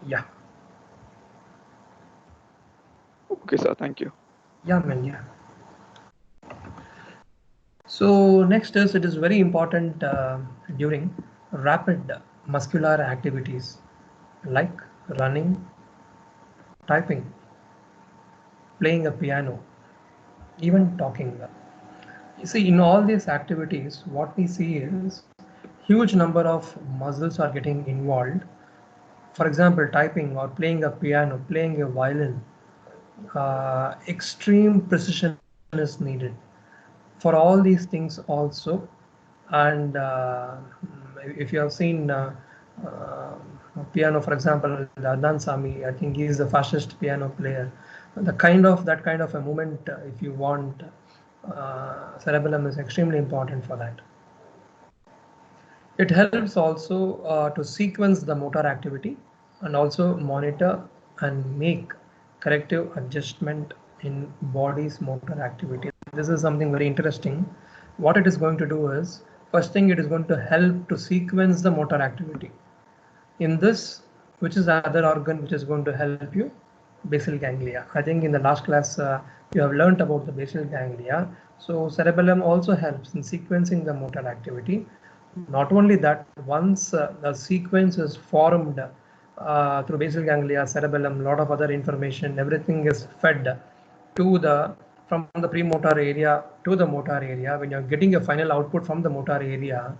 Yeah. Okay, sir. Thank you. Yeah, man. Yeah. So next is it is very important during rapid muscular activities like running, typing, playing a piano, even talking. You see, in all these activities, what we see is huge number of muscles are getting involved. For example, typing or playing a piano, playing a violin, extreme precision is needed for all these things also. And if you have seen piano, for example, the Adnan Sami, I think he is the fastest piano player. That kind of a movement, if you want, cerebellum is extremely important for that. It helps also to sequence the motor activity and also monitor and make corrective adjustment in body's motor activity. This is something very interesting. What it is going to do is, first thing, it is going to help to sequence the motor activity. In this, which is the other organ which is going to help you? Basal ganglia. I think in the last class you have learnt about the basal ganglia. So cerebellum also helps in sequencing the motor activity. Not only that, once the sequence is formed through basal ganglia, cerebellum, lot of other information, everything is fed to the from the premotor area to the motor area. When you're getting a final output from the motor area,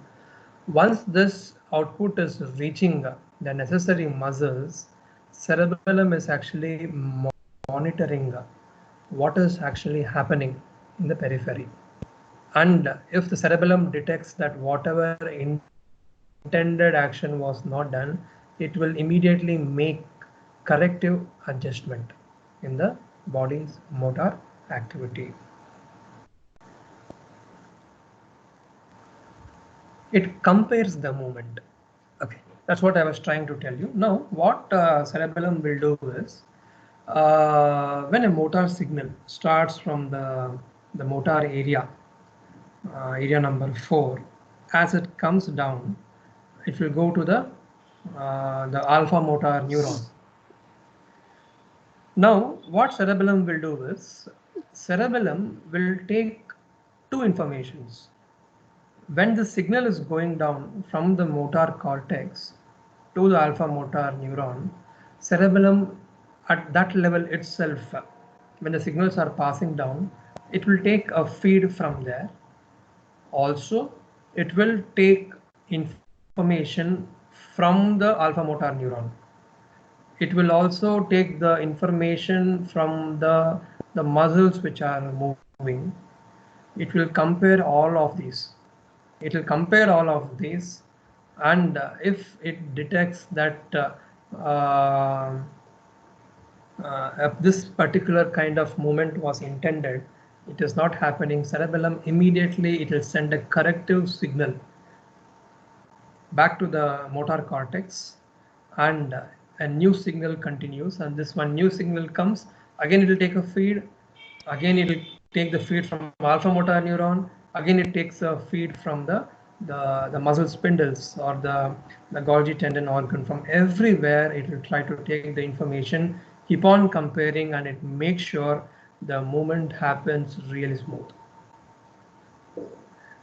once this output is reaching the necessary muscles, cerebellum is actually monitoring what is actually happening in the periphery. And if the cerebellum detects that whatever intended action was not done, it will immediately make corrective adjustment in the body's motor activity. It compares the movement. Okay, that's what I was trying to tell you. Now, what cerebellum will do is, when a motor signal starts from the motor area, area number 4, as it comes down, it will go to the alpha motor neuron. Now, what cerebellum will do is, cerebellum will take two informations. When the signal is going down from the motor cortex to the alpha motor neuron, cerebellum at that level itself, when the signals are passing down, it will take a feed from there. Also, it will take information from the alpha motor neuron. It will also take the information from the muscles which are moving. It will compare all of these. It will compare all of these, and if it detects that if this particular kind of movement was intended, it is not happening, cerebellum immediately it will send a corrective signal back to the motor cortex, and a new signal continues, and this one new signal comes again, it will take a feed, again it will take the feed from alpha motor neuron, again it takes a feed from the muscle spindles or the Golgi tendon organ. From everywhere it will try to take the information, keep on comparing, and it makes sure the movement happens really smooth.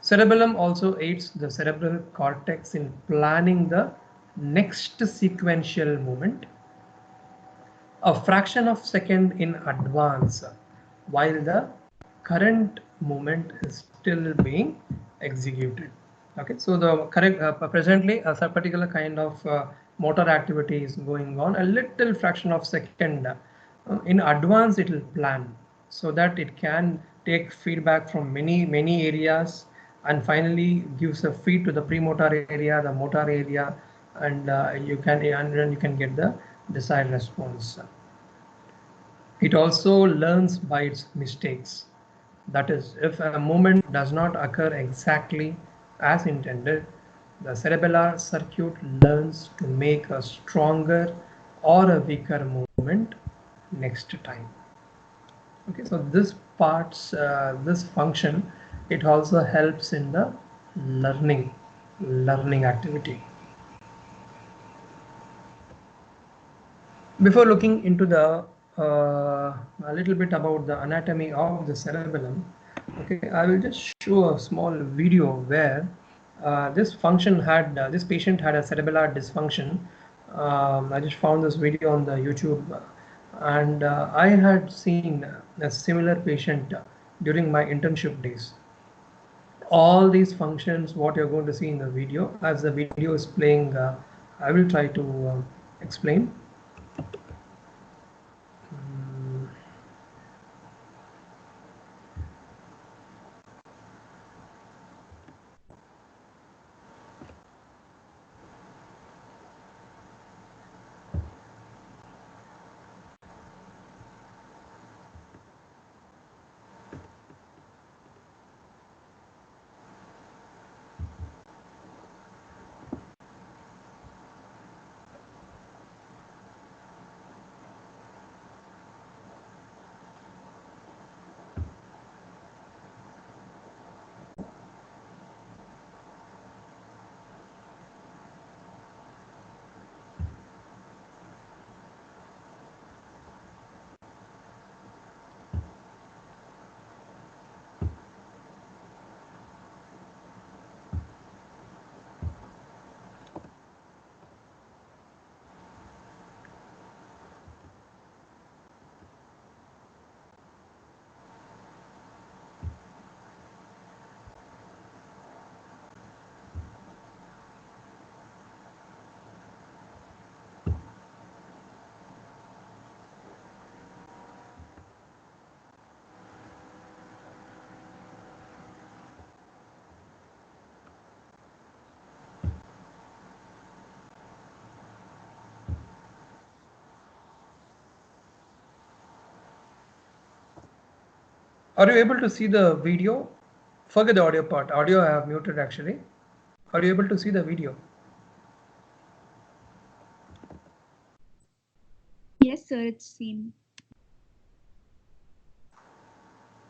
Cerebellum also aids the cerebral cortex in planning the next sequential movement a fraction of second in advance, while the current movement is still being executed. Okay, so the correct presently a particular kind of motor activity is going on, a little fraction of second in advance it will plan, so that it can take feedback from many areas and finally gives a feed to the premotor area, the motor area, and then you can get the desired response. It also learns by its mistakes. That is, if a movement does not occur exactly as intended, the cerebellar circuit learns to make a stronger or a weaker movement next time. Okay, so this function, it also helps in the learning activity. Before looking into the a little bit about the anatomy of the cerebellum, okay, I will just show a small video where this patient had a cerebellar dysfunction. I just found this video on the YouTube, and I had seen a similar patient during my internship days. All these functions, what you're going to see in the video, as the video is playing, I will try to explain. Mm. Are you able to see the video? Forget the audio part. Audio I have muted actually. Are you able to see the video? Yes, sir, it's seen.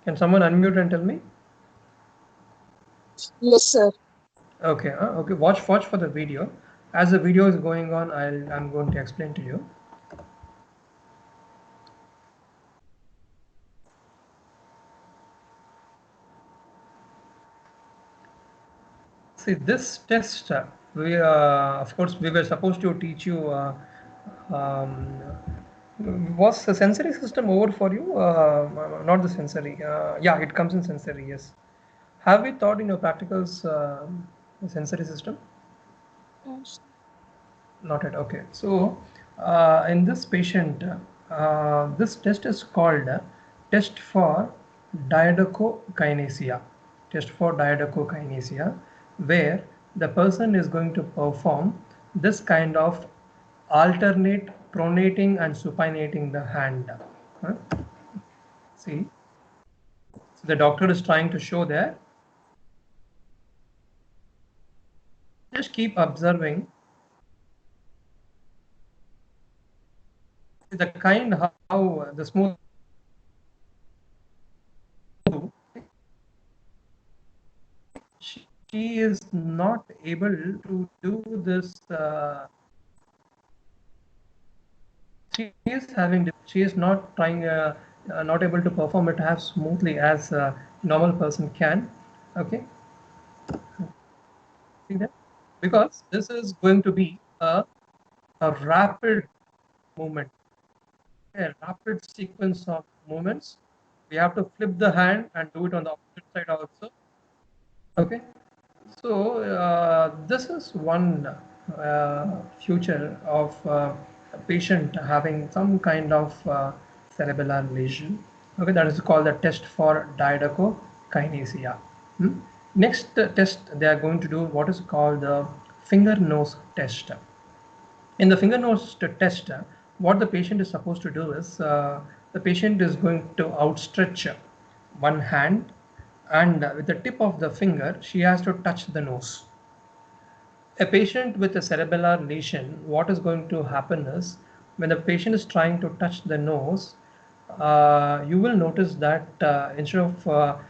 Can someone unmute and tell me? Yes, sir. Okay, okay. Watch for the video. As the video is going on, I'm going to explain to you. See, this test, we of course we were supposed to teach you. Um, was the sensory system over for you? Not the sensory. Yeah, it comes in sensory. Yes. Have we taught in your practicals sensory system? Yes. Not yet. Okay. So in this patient, this test is called test for diadochokinesia. Test for diadochokinesia, where the person is going to perform this kind of alternate pronating and supinating the hand. Huh? See, so the doctor is trying to show there. Just keep observing the kind how the smooth. She is not able to do this. She is not trying, not able to perform it as smoothly as a normal person can. Okay, see that? Because this is going to be a rapid movement, a rapid sequence of movements. We have to flip the hand and do it on the opposite side also. Okay, so this is one future of a patient having some kind of cerebellar lesion. Okay, that is called the test for diadochokinesia. Hmm? Next test they are going to do what is called the finger nose test. In the finger nose test, what the patient is supposed to do is the patient is going to outstretch one hand, and with the tip of the finger she has to touch the nose. A patient with a cerebellar lesion, what is going to happen is when the patient is trying to touch the nose, you will notice that instead of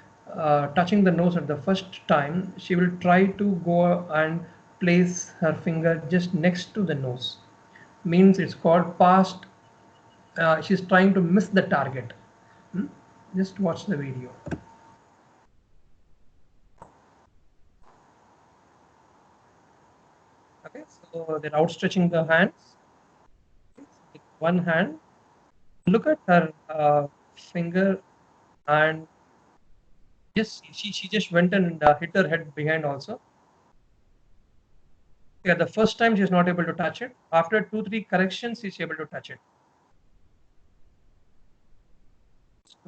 touching the nose at the first time, she will try to go and place her finger just next to the nose. Means it's called past she's trying to miss the target. Just watch the video. Okay, so they're outstretching the hands. With one hand, look at her finger, and yes, she just went and hit her head behind also. Yeah, the first time she's not able to touch it. After 2-3 corrections, she's able to touch it.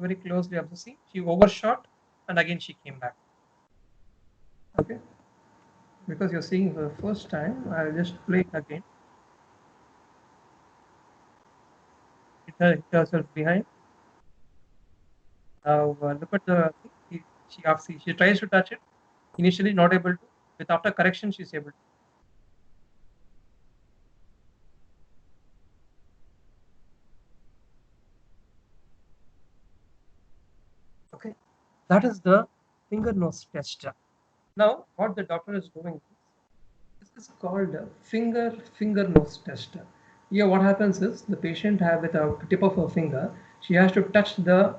Very closely observe. She overshot and again she came back. Okay, because you're seeing for the first time, I'll just play it again. Hit herself behind. Now look at the she tries to touch it. Initially not able to. With after correction, she's able to. Okay, that is the finger nose test. Now, what the doctor is doing, this is called a finger nose test. Here, what happens is the patient have with a tip of her finger, she has to touch the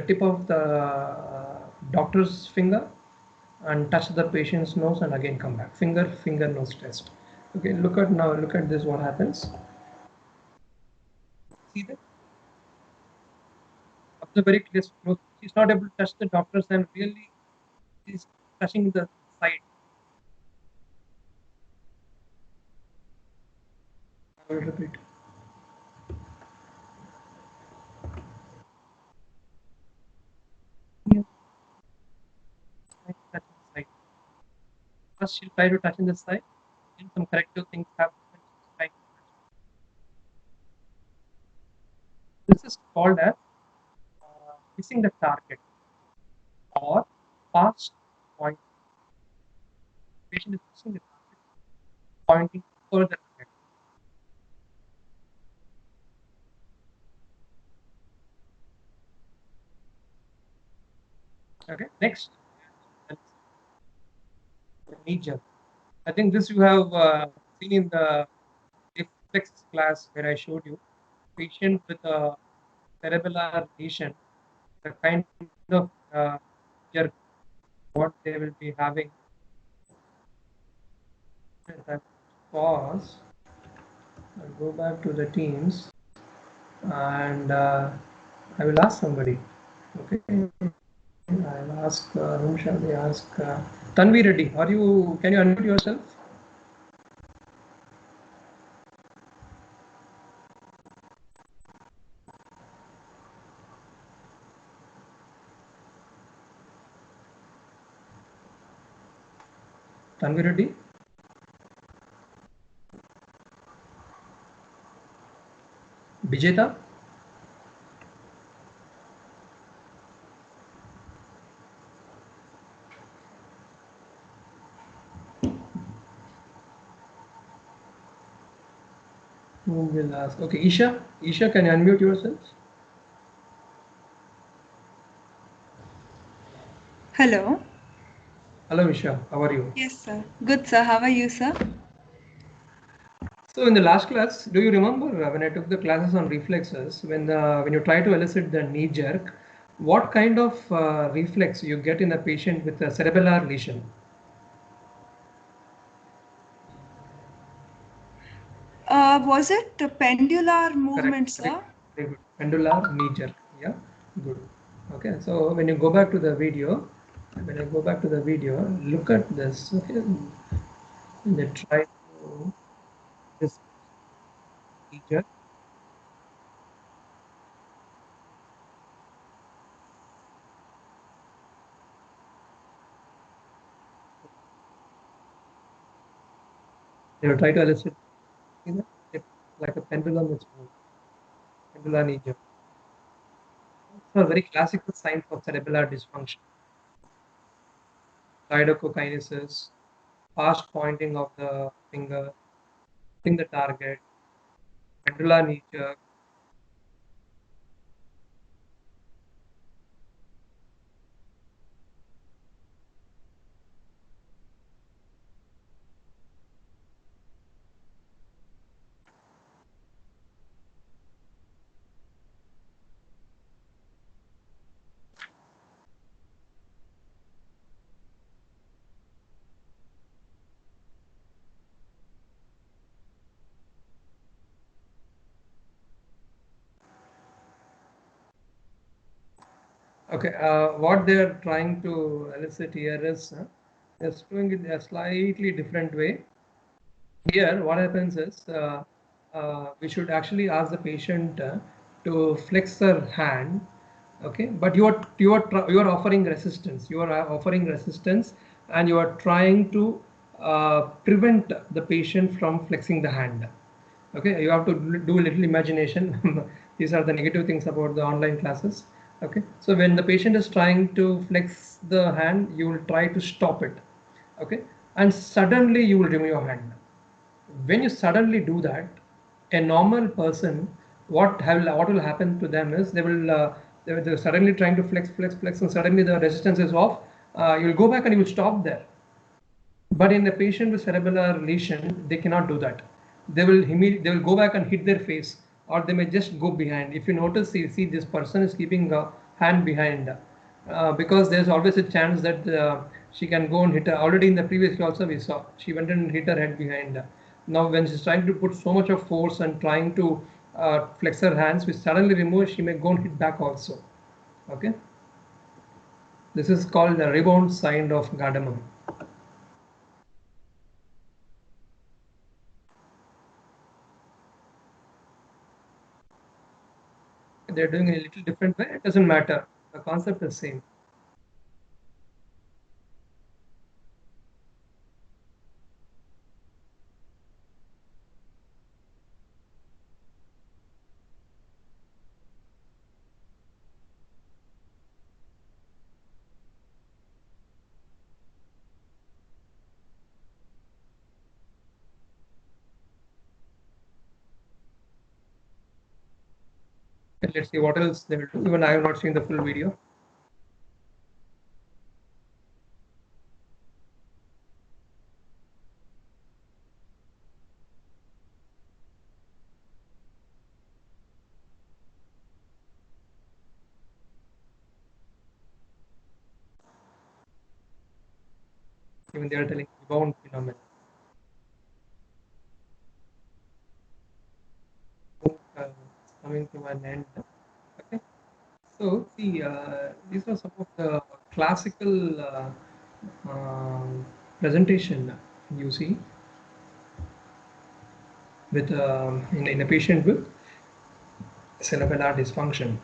tip of the doctor's finger and touch the patient's nose and again come back. Finger nose test. Okay, look at this. What happens? See that? Observe very close. She's not able to touch the doctor's hand. Really, she's touching the side. I will repeat. Yeah. Touching the side. First, she'll try to touch in the side. Then some corrective things happen. This is called as missing the target or fast point. Patient is missing the target, pointing further ahead. Okay, next, knee jerk. I think this you have seen in the reflex class where I showed you patient with a cerebellar lesion, the kind of jerk what they will be having. Pause. I'll go back to the teams and I will ask somebody. Okay, I'll ask. Whom shall we ask? Tanvi Reddy. Are you? Can you unmute yourself? Tanvi Reddy. Bijeta. Whom will ask? Okay, Isha. Isha, can you unmute yourself? Hello. Hello, Isha. How are you? Yes, sir. Good, sir. How are you, sir? So in the last class, do you remember when I took the classes on reflexes, when you try to elicit the knee jerk, what kind of reflex you get in a patient with a cerebellar lesion? Was it the pendular Correct. movement, Very, sir? very good. Pendular knee jerk. Yeah, good. Okay, so when you go back to the video, look at this. Okay, and they try to this knee jerk. They will try to elicit, you know, it's like a pendulum. It's moving. Pendular knee jerk. It's a very classical sign of cerebellar dysfunction. Lidocokinesis, fast pointing of the finger, hitting the target, pendular knee jerk. Okay, what they are trying to elicit here is they're doing it a slightly different way. Here, what happens is we should actually ask the patient to flex their hand. Okay, but you are offering resistance. You are offering resistance, and you are trying to prevent the patient from flexing the hand. Okay, you have to do a little imagination. These are the negative things about the online classes. Okay, so when the patient is trying to flex the hand, you will try to stop it. Okay, and suddenly you will remove your hand. When you suddenly do that, a normal person, what will happen to them is they're suddenly trying to flex, and suddenly the resistance is off. You'll go back and you will stop there. But in a patient with cerebellar lesion, they cannot do that. They will go back and hit their face, or they may just go behind. If you notice, you see this person is keeping a hand behind, because there's always a chance that she can go and hit her. Already in the previous case also we saw she went and hit her head behind. Now when she's trying to put so much of force and trying to flex her hands, we suddenly remove, she may go and hit back also. Okay, this is called the rebound sign of Gadamer. They're doing it a little different way. It doesn't matter. The concept is same. And let's see what else they will do. Even I have not seen the full video. Even they are telling rebound phenomenon. Coming to an end. Okay. So see, these are some of the classical presentation you see with in a patient with cerebellar dysfunction.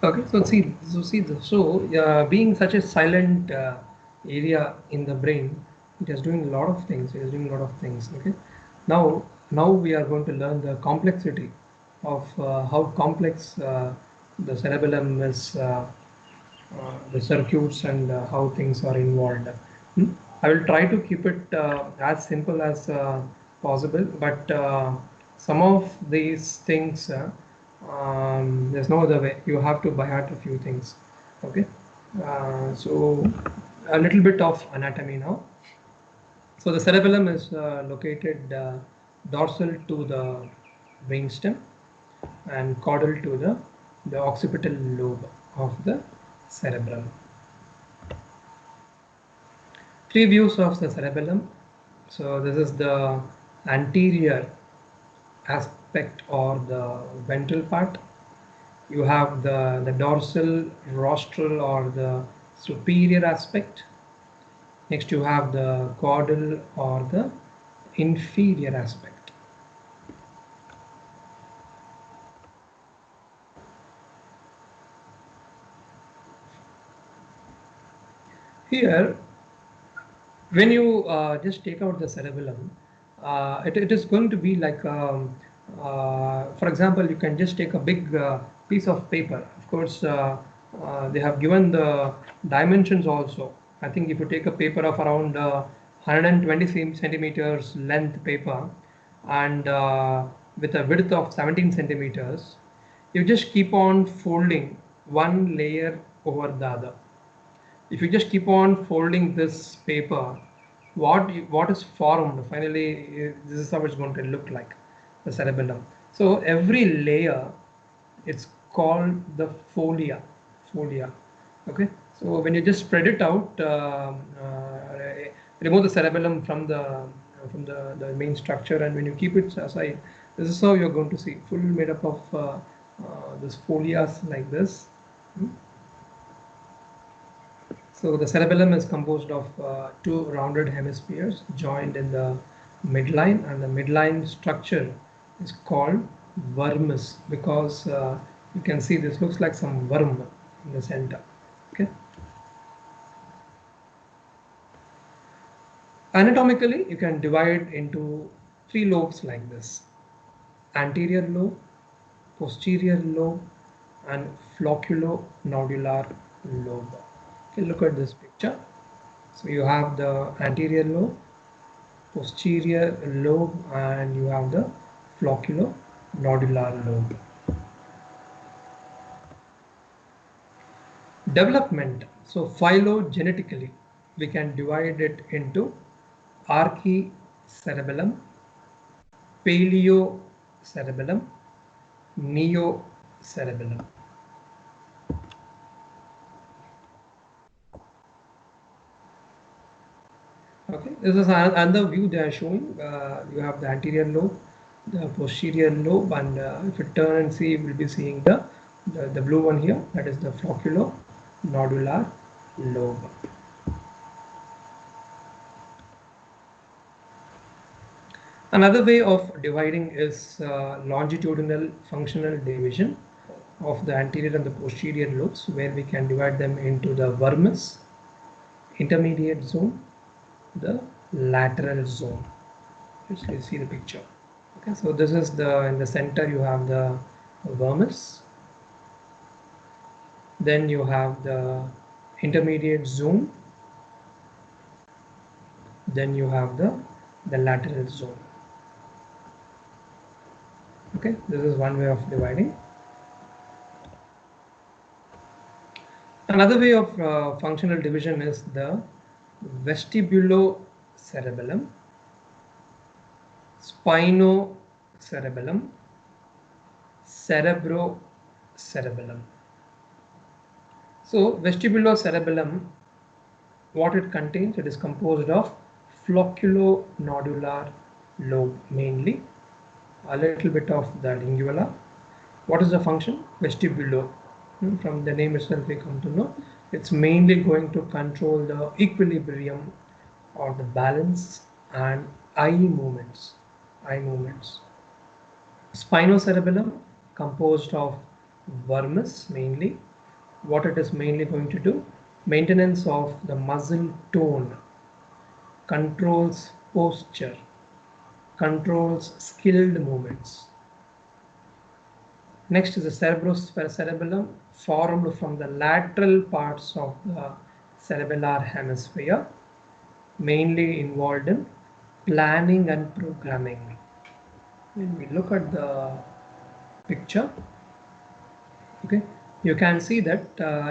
Okay, so being such a silent area in the brain, it is doing a lot of things. It is doing a lot of things. Okay, now we are going to learn the complexity of how complex the cerebellum is, the circuits, and how things are involved. Hmm? I will try to keep it as simple as possible, but some of these things, there's no other way. You have to by heart a few things. Okay, so a little bit of anatomy now. So the cerebellum is located dorsal to the brainstem and caudal to the occipital lobe of the cerebrum. Three views of the cerebellum. So this is the anterior aspect or the ventral part. You have the dorsal, rostral or the superior aspect. Next you have the caudal or the inferior aspect. Here, when you just take out the cerebellum, it is going to be like, for example, you can just take a big piece of paper. Of course, they have given the dimensions also. I think if you take a paper of around 120 centimeters length paper and with a width of 17 centimeters, you just keep on folding one layer over the other. If you just keep on folding this paper, what is formed finally, this is how it's going to look like, the cerebellum. So every layer, it's called the folia. folia. Okay, so when you just spread it out, remove the cerebellum from the main structure, and when you keep it aside, this is how you're going to see full made up of this folias like this. So the cerebellum is composed of two rounded hemispheres joined in the midline, and the midline structure is called vermis because you can see this looks like some worm in the center. Okay. Anatomically, you can divide into three lobes like this: anterior lobe, posterior lobe, and flocculonodular lobe. Okay, look at this picture. So you have the anterior lobe, posterior lobe, and you have the flocculonodular lobe. Development. So phylogenetically, we can divide it into archicerebellum, paleocerebellum, neocerebellum. Okay, this is another view they are showing. You have the anterior lobe, the posterior lobe, and if you turn and see, you will be seeing the blue one here. That is the flocculonodular lobe. Another way of dividing is longitudinal functional division of the anterior and the posterior lobes, where we can divide them into the vermis, intermediate zone, the lateral zone. Let's see the picture. Okay, so this is in the center you have the vermis, then you have the intermediate zone, then you have the lateral zone. Okay, this is one way of dividing. Another way of functional division is the vestibulocerebellum, spinocerebellum, cerebrocerebellum. So vestibulocerebellum, what it contains, it is composed of flocculonodular lobe mainly, a little bit of the lingula. What is the function? Vestibulo. From the name itself we come to know it's mainly going to control the equilibrium or the balance and eye movements. Spinocerebellum composed of vermis mainly. What it is mainly going to do? Maintenance of the muscle tone, controls posture, controls skilled movements. Next is the cerebrocerebellum, formed from the lateral parts of the cerebellar hemisphere, mainly involved in planning and programming. When we look at the picture, okay, you can see that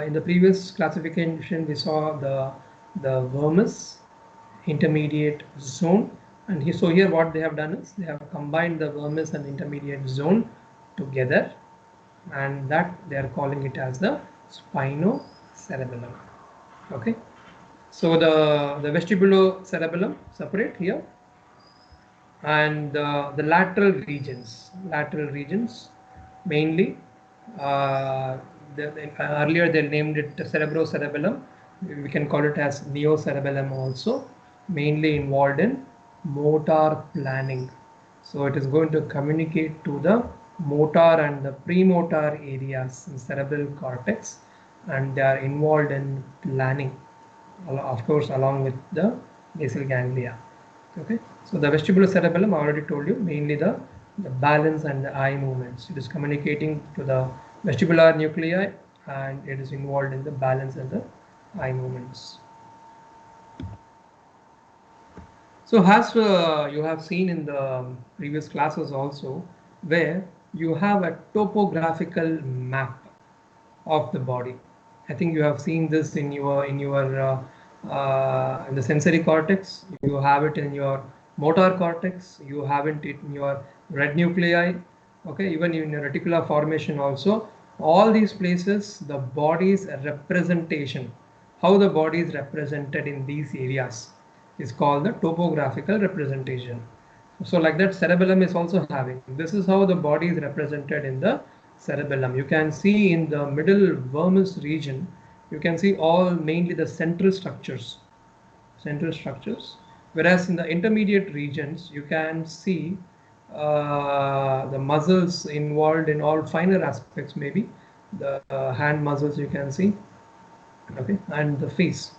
in the previous classification we saw the vermis, intermediate zone, and so here what they have done is they have combined the vermis and intermediate zone together, and that they are calling it as the spinocerebellum. Okay, so the vestibulocerebellum separate here, and the lateral regions mainly earlier they named it cerebrocerebellum. We can call it as neocerebellum also, mainly involved in motor planning. So it is going to communicate to the motor and the premotor areas in cerebral cortex, and they are involved in planning, of course, along with the basal ganglia. Okay, so the vestibulocerebellum, I already told you, mainly the balance and the eye movements. It is communicating to the vestibular nuclei, and it is involved in the balance and the eye movements. So as you have seen in the previous classes also, where you have a topographical map of the body. I think you have seen this in the sensory cortex. You have it in your motor cortex. You have it in your red nuclei. Okay, even in your reticular formation also, All these places, the body's representation, how the body is represented in these areas is called the topographical representation. So like that, cerebellum is also having. This is how the body is represented in the cerebellum. You can see in the middle vermis region, you can see all mainly the central structures. Whereas in the intermediate regions, you can see the muscles involved in all finer aspects, maybe the hand muscles you can see, okay, and the face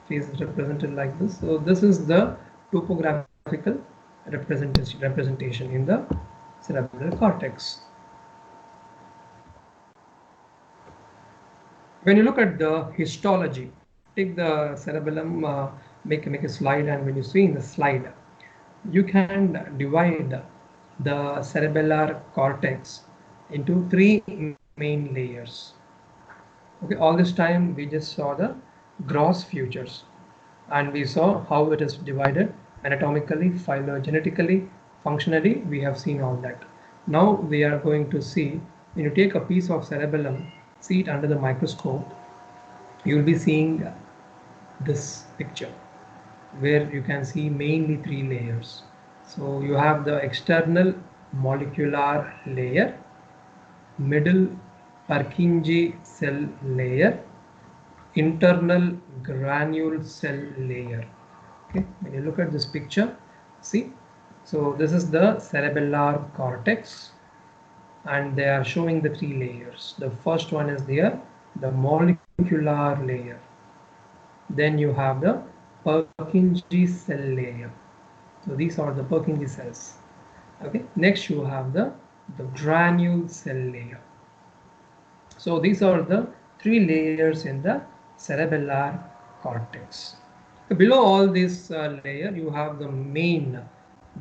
is represented like this. So this is the topographical representation in the cerebral cortex. When you look at the histology, take the cerebellum, make a slide, and when you see in the slide, you can divide the cerebellar cortex into 3 main layers. Okay, all this time we just saw the gross features, and we saw how it is divided anatomically, phylogenetically, functionally. We have seen all that. Now we are going to see, when you take a piece of cerebellum, see it under the microscope, you will be seeing this picture where you can see mainly 3 layers. So you have the external molecular layer, middle Purkinje cell layer, internal granule cell layer. Okay, when you look at this picture, see, so this is the cerebellar cortex, and they are showing the 3 layers. The first one is there, the molecular layer. Then you have the Purkinje cell layer. So these are the Purkinje cells. Okay, next you have the granule cell layer. So these are the 3 layers in the cerebellar cortex. Below all this layer, you have the main,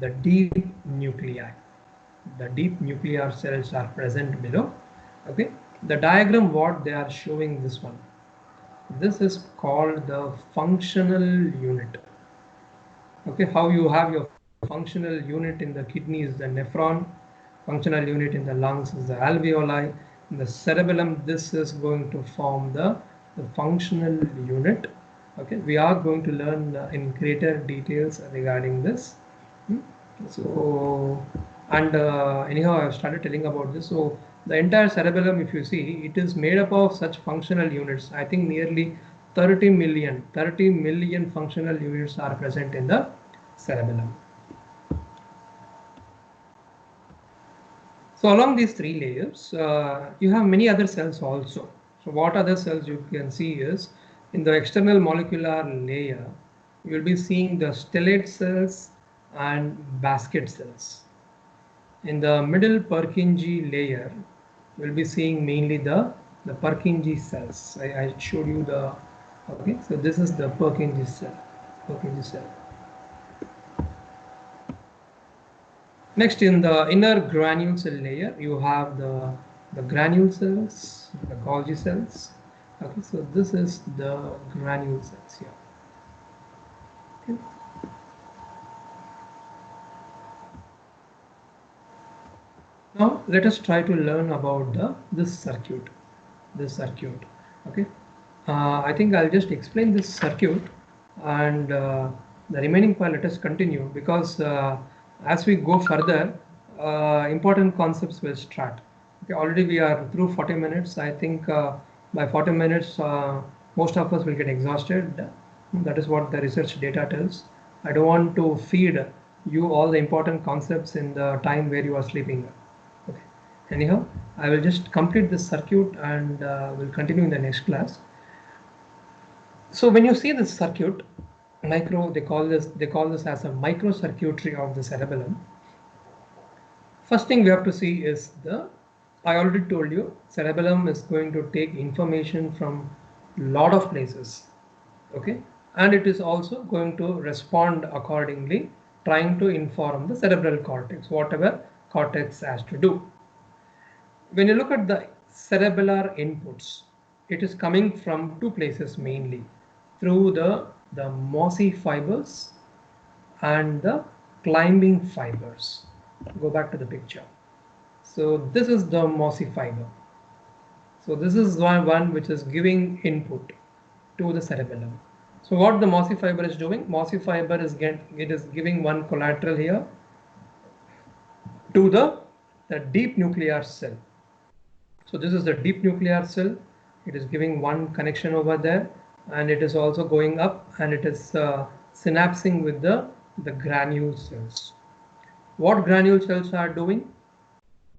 the deep nuclei. The deep nuclear cells are present below. Okay, the diagram what they are showing, this one, this is called the functional unit. Okay, how you have your functional unit in the kidney is the nephron, functional unit in the lungs is the alveoli, in the cerebellum this is going to form the functional unit. Okay, we are going to learn in greater details regarding this. So, and anyhow, I've started telling about this. So the entire cerebellum, if you see, it is made up of such functional units. I think nearly 30 million functional units are present in the cerebellum. So along these 3 layers, you have many other cells also. So what other cells you can see is, in the external molecular layer, you will be seeing the stellate cells and basket cells. In the middle Purkinje layer, you will be seeing mainly the Purkinje cells. I showed you the, okay, so this is the Purkinje cell. Next, in the inner granule cell layer, you have the granule cells, the Golgi cells. Okay, so this is the granule cells here. Okay. Now let us try to learn about this circuit. Okay, I think I'll just explain this circuit, and the remaining part let us continue, because as we go further, important concepts will start. Okay, already we are through 40 minutes. I think by 40 minutes, most of us will get exhausted. That is what the research data tells. I don't want to feed you all the important concepts in the time where you are sleeping. Okay. Anyhow, I will just complete this circuit, and we'll continue in the next class. So when you see this circuit, they call this as a microcircuitry of the cerebellum. First thing we have to see is I already told you, cerebellum is going to take information from lot of places. Okay, and it is also going to respond accordingly, trying to inform the cerebral cortex, whatever cortex has to do. When you look at the cerebellar inputs, it is coming from 2 places mainly, through the mossy fibers and the climbing fibers. Go back to the picture. So this is the mossy fiber. So this is one which is giving input to the cerebellum. So what the mossy fiber is doing, mossy fiber is giving one collateral here to the deep nuclear cell. So this is the deep nuclear cell. It is giving one connection over there, and it is also going up, and it is synapsing with the granule cells. What granule cells are doing?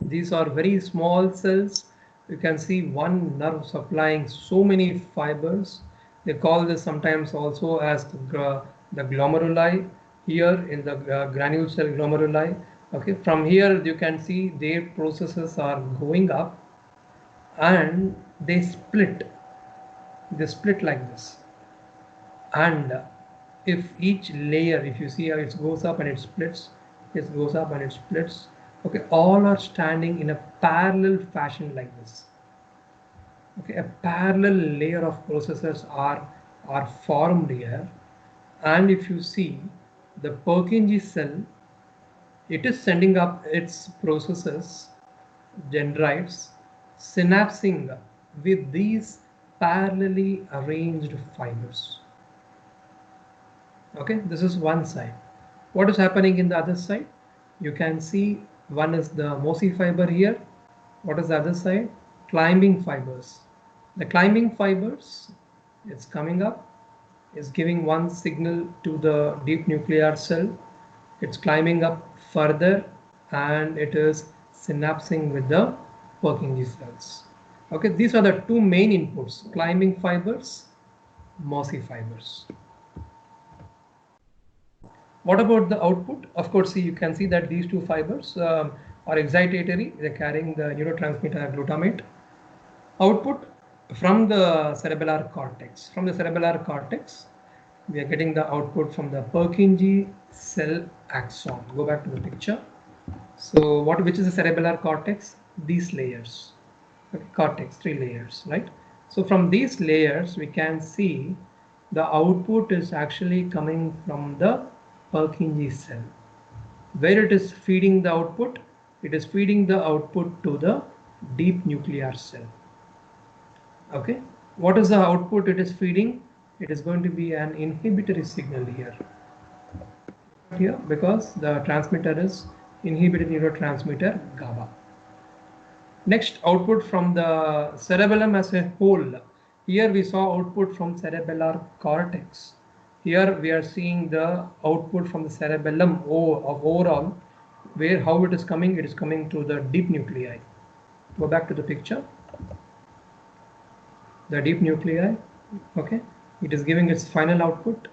These are very small cells. You can see one nerve supplying so many fibers. They call this sometimes also as the glomeruli. Here in the granule cell glomeruli. Okay, from here you can see their processes are going up, and they split like this. And if each layer, if you see how it goes up and it splits, it goes up and it splits, okay, all are standing in a parallel fashion like this. Okay, a parallel layer of processes are formed here. And if you see the Purkinje cell, it is sending up its processes, dendrites, synapsing with these parallelly arranged fibers. Okay, this is one side. What is happening in the other side? You can see one is the mossy fiber here. What is the other side? Climbing fibers. The climbing fibers, it's coming up, is giving one signal to the deep nuclear cell. It's climbing up further, and it is synapsing with the Purkinje cells. Okay, these are the two main inputs: climbing fibers, mossy fibers. What about the output? Of course, see, you can see that these two fibers are excitatory. They're carrying the neurotransmitter glutamate. Output from the cerebellar cortex. From the cerebellar cortex, we are getting the output from the Purkinje cell axon. Go back to the picture. So which is the cerebellar cortex? These layers. Okay, cortex, 3 layers, right? So from these layers, we can see the output is actually coming from the Purkinje cell. Where it is feeding the output? It is feeding the output to the deep nuclear cell. Okay, what is the output it is feeding? It is going to be an inhibitory signal here. Here, because the transmitter is inhibited neurotransmitter GABA. Next, output from the cerebellum as a whole. Here we saw output from cerebellar cortex. Here we are seeing the output from the cerebellum of overall, where how it is coming. It is coming to the deep nuclei. Go back to the picture. The deep nuclei. Okay, it is giving its final output.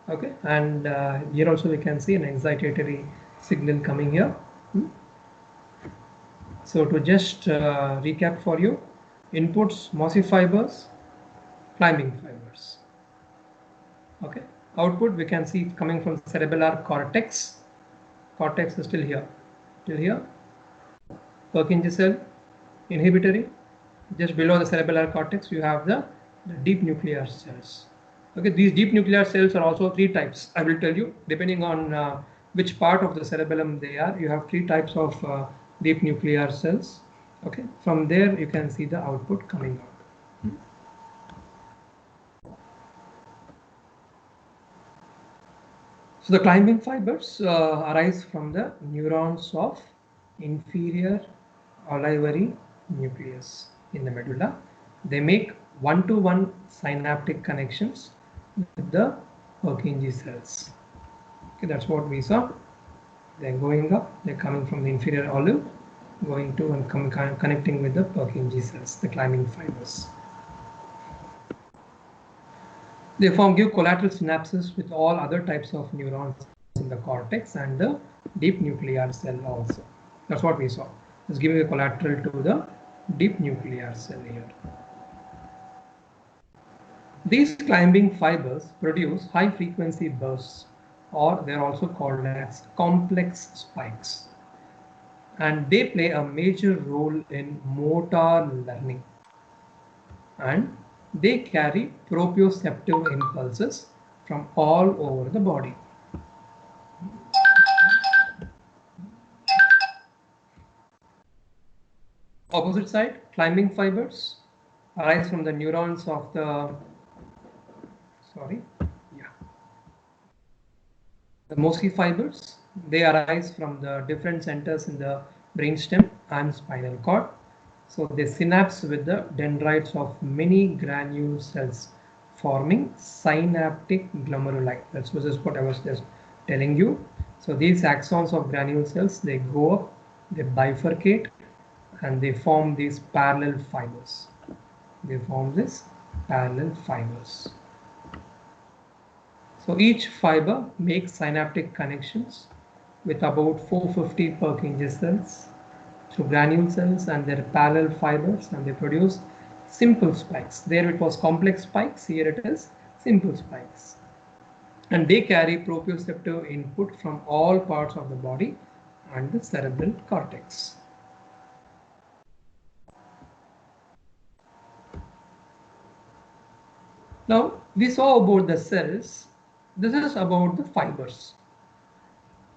Okay, and here also we can see an excitatory signal coming here. So to just recap for you, inputs: mossy fibers, climbing fibers. Okay, output we can see coming from the cerebellar cortex. Cortex is still here, Purkinje cell, inhibitory. Just below the cerebellar cortex, you have the deep nuclear cells. Okay, these deep nuclear cells are also 3 types. I will tell you, depending on which part of the cerebellum they are. You have 3 types of deep nuclear cells. Okay, from there you can see the output coming out. So the climbing fibers arise from the neurons of inferior olivary nucleus in the medulla. They make one-to-one synaptic connections with the Purkinje cells. Okay, that's what we saw. They're going up, they're coming from the inferior olive, going to and connecting with the Purkinje cells, the climbing fibers. They give collateral synapses with all other types of neurons in the cortex and the deep nuclear cell also. That's what we saw. It's giving a collateral to the deep nuclear cell here. These climbing fibers produce high frequency bursts, or they're also called as complex spikes. And they play a major role in motor learning. And they carry proprioceptive impulses from all over the body. Opposite side, climbing fibers arise from the neurons of the, the Mosey fibers. They arise from the different centers in the brainstem and spinal cord. So they synapse with the dendrites of many granule cells, forming synaptic glomeruli. That's what I was just telling you. So these axons of granule cells, they go up, they bifurcate, and they form these parallel fibers. They form these parallel fibers. So each fiber makes synaptic connections with about 450 Purkinje cells through granule cells and their parallel fibers, and they produce simple spikes. There it was complex spikes, here it is simple spikes. And they carry proprioceptive input from all parts of the body and the cerebral cortex. Now we saw about the cells. This is about the fibers.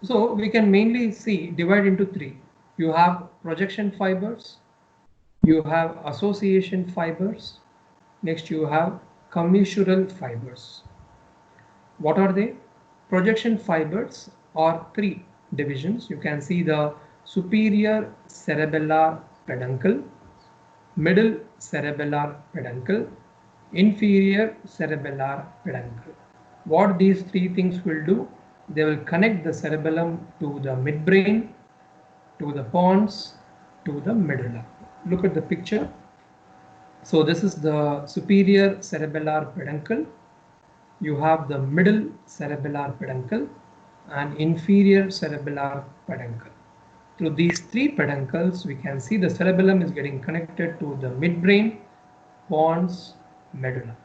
So we can mainly divide into three. You have projection fibers, you have association fibers, next you have commissural fibers. What are they? Projection fibers are three divisions. You can see the superior cerebellar peduncle, middle cerebellar peduncle, inferior cerebellar peduncle. What these three things will do, they will connect the cerebellum to the midbrain, to the pons, to the medulla. Look at the picture. So this is the superior cerebellar peduncle. You have the middle cerebellar peduncle and inferior cerebellar peduncle. Through these three peduncles, we can see the cerebellum is getting connected to the midbrain, pons, medulla.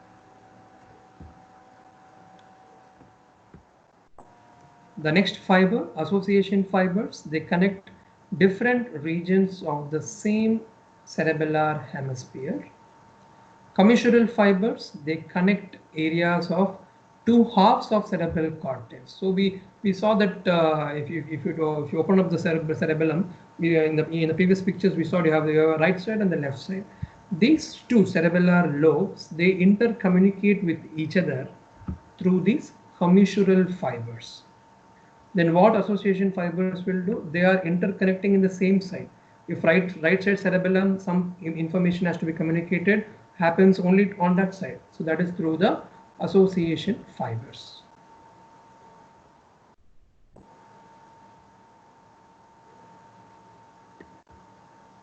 The next fiber, association fibers, they connect different regions of the same cerebellar hemisphere. Commissural fibers, they connect areas of two halves of cerebral cortex. So we saw that if you open up the cerebellum, in the previous pictures we saw you have the right side and the left side. These two cerebellar lobes, they intercommunicate with each other through these commissural fibers. Then what association fibers will do? They are interconnecting in the same side. If right side cerebellum, some information has to be communicated, happens only on that side. So that is through the association fibers.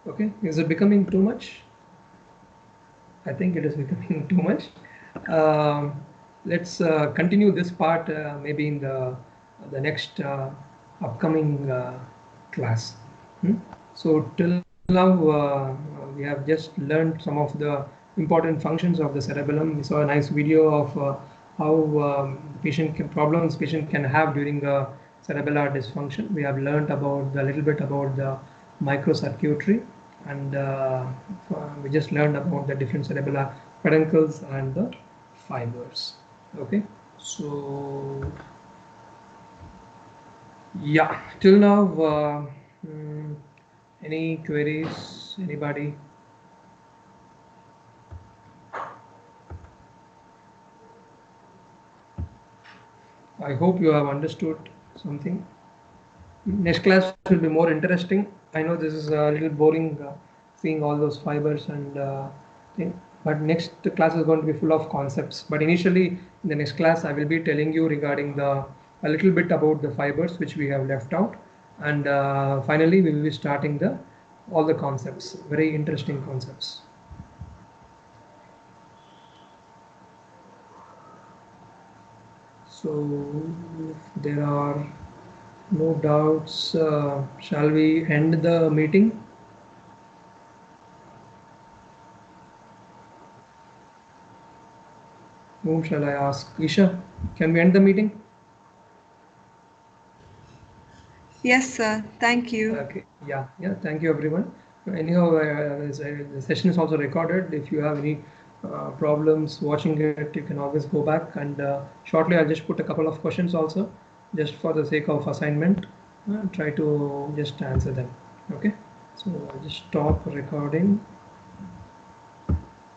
Okay, is it becoming too much? I think it is becoming too much. Let's continue this part maybe in the next upcoming class. So till now we have just learned some of the important functions of the cerebellum. We saw a nice video of how patient can have during the cerebellar dysfunction. We have learned about a little bit about the microcircuitry, and we just learned about the different cerebellar peduncles and the fibers. Okay, so yeah, till now any queries, anybody? I hope you have understood something. Next class will be more interesting. I know this is a little boring seeing all those fibers and thing, but next class is going to be full of concepts. But initially in the next class I will be telling you regarding a little bit about the fibers which we have left out, and finally we will be starting all the concepts, very interesting concepts. So if there are no doubts, shall we end the meeting? Whom shall I ask? Isha, can we end the meeting? Yes, sir. Thank you. Okay. Yeah. Thank you, everyone. Anyhow, the session is also recorded. If you have any problems watching it, you can always go back, and shortly I'll just put a couple of questions also, just for the sake of assignment. Try to just answer them. Okay. So I'll just stop recording.